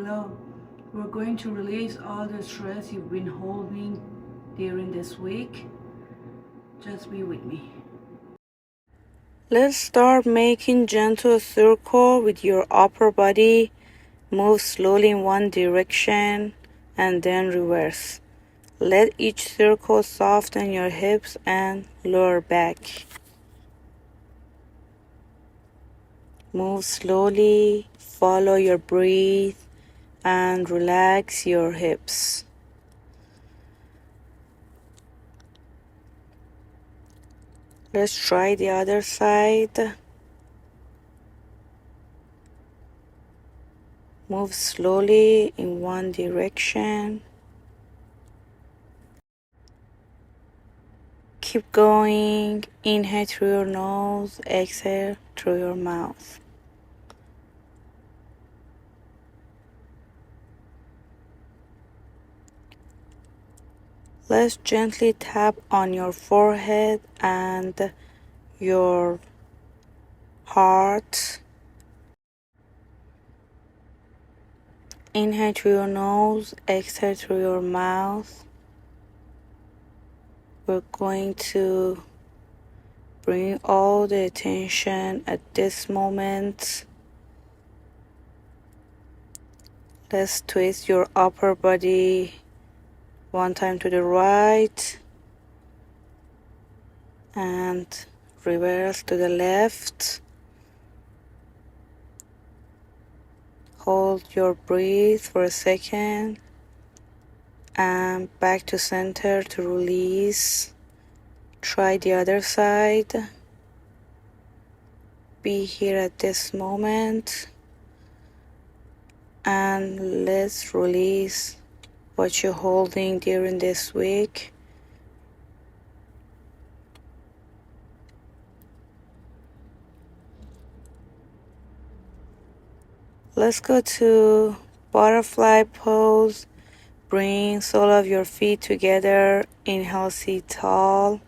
Hello. We're going to release all the stress you've been holding during this week. Just be with me. Let's start making gentle circle with your upper body. Move slowly in one direction and then reverse. Let each circle soften your hips and lower back. Move slowly, follow your breath, and relax your hips. Let's try the other side. Move slowly in one direction. Keep going. Inhale through your nose, exhale through your mouth. Let's gently tap on your forehead and your heart. Inhale through your nose, exhale through your mouth. We're going to bring all the attention at this moment. Let's twist your upper body one time to the right and reverse to the left. Hold your breath for a second and back to center to release. Try the other side. Be here at this moment and let's release what you're holding during this week. Let's go to butterfly pose. Bring sole of your feet together. Inhale, sit tall.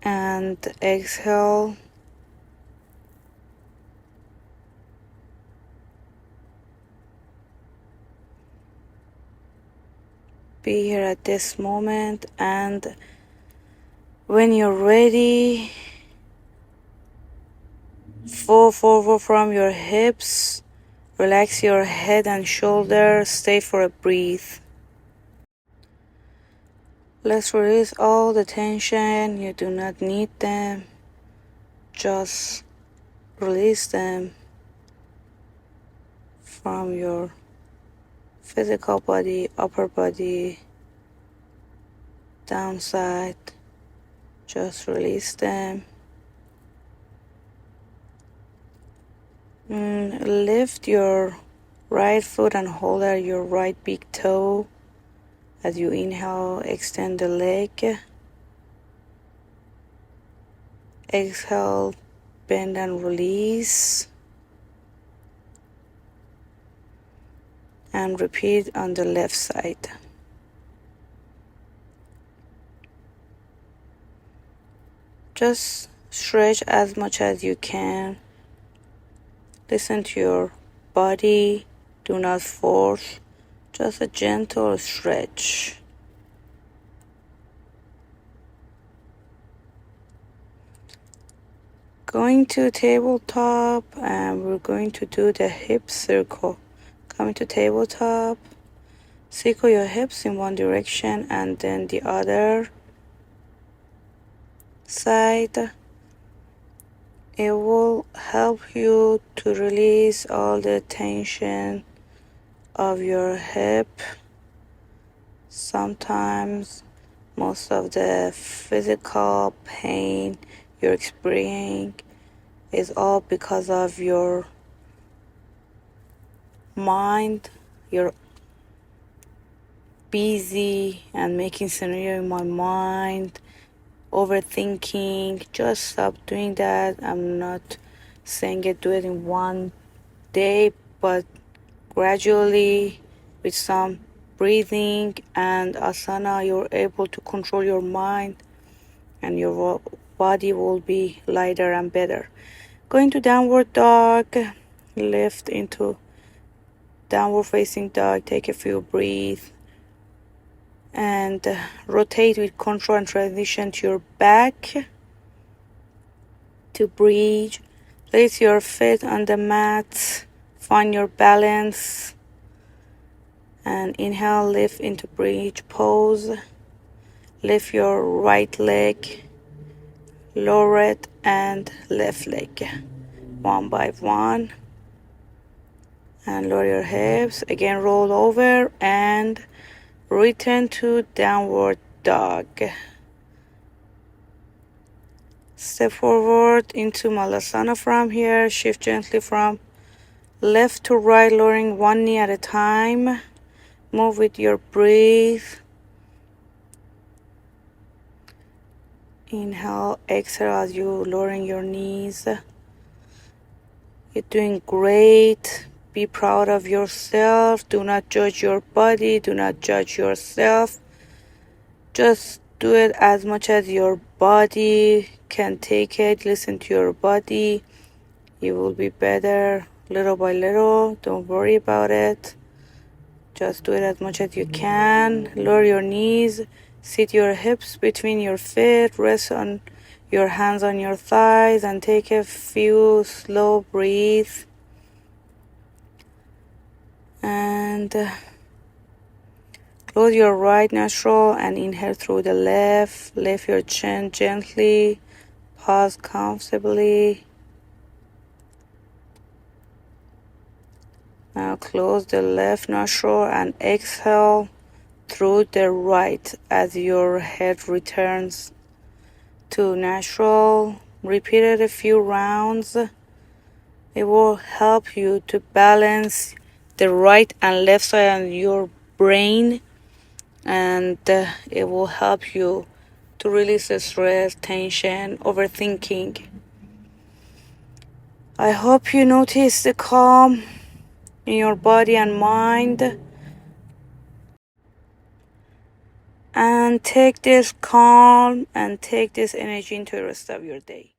And exhale. Be here at this moment, and when you're ready, fall forward from your hips. Relax your head and shoulders. Stay for a breath. Let's release all the tension. You do not need them. Just release them from your physical body, upper body, downside. Just release them. Lift your right foot and hold at your right big toe. As you inhale, extend the leg. Exhale, bend and release. And repeat on the left side. Just stretch as much as you can. Listen to your body. Do not force. Just a gentle stretch. Going to tabletop, and we're going to do the hip circle. Coming to tabletop, circle your hips in one direction and then the other side. It will help you to release all the tension of your hip. Sometimes most of the physical pain you're experiencing is all because of your mind. You're busy and making scenario in my mind, overthinking. Just stop doing that. I'm not saying do it in one day, but gradually with some breathing and asana, you're able to control your mind and your body will be lighter and better. Going to downward dog. Lift into downward facing dog. Take a few breaths. And rotate with control and transition to your back. To bridge. Place your feet on the mat. Find your balance. And inhale, lift into bridge pose. Lift your right leg. Lower it and left leg. One by one. And lower your hips. Again, roll over and return to downward dog. Step forward into Malasana from here. Shift gently from left to right, lowering one knee at a time. Move with your breath. Inhale, exhale as you lowering your knees. You're doing great. Be proud of yourself. Do not judge your body. Do not judge yourself. Just do it as much as your body can take it. Listen to your body. You will be better little by little. Don't worry about it. Just do it as much as you can. Lower your knees. Sit your hips between your feet. Rest on your hands on your thighs and take a few slow breaths. And close your right nostril and inhale through the left. Lift your chin gently. Pause comfortably. Now close the left nostril and exhale through the right as your head returns to natural. Repeat it a few rounds. It will help you to balance the right and left side of your brain, and it will help you to release the stress, tension, overthinking. I hope you notice the calm in your body and mind, and take this calm and take this energy into the rest of your day.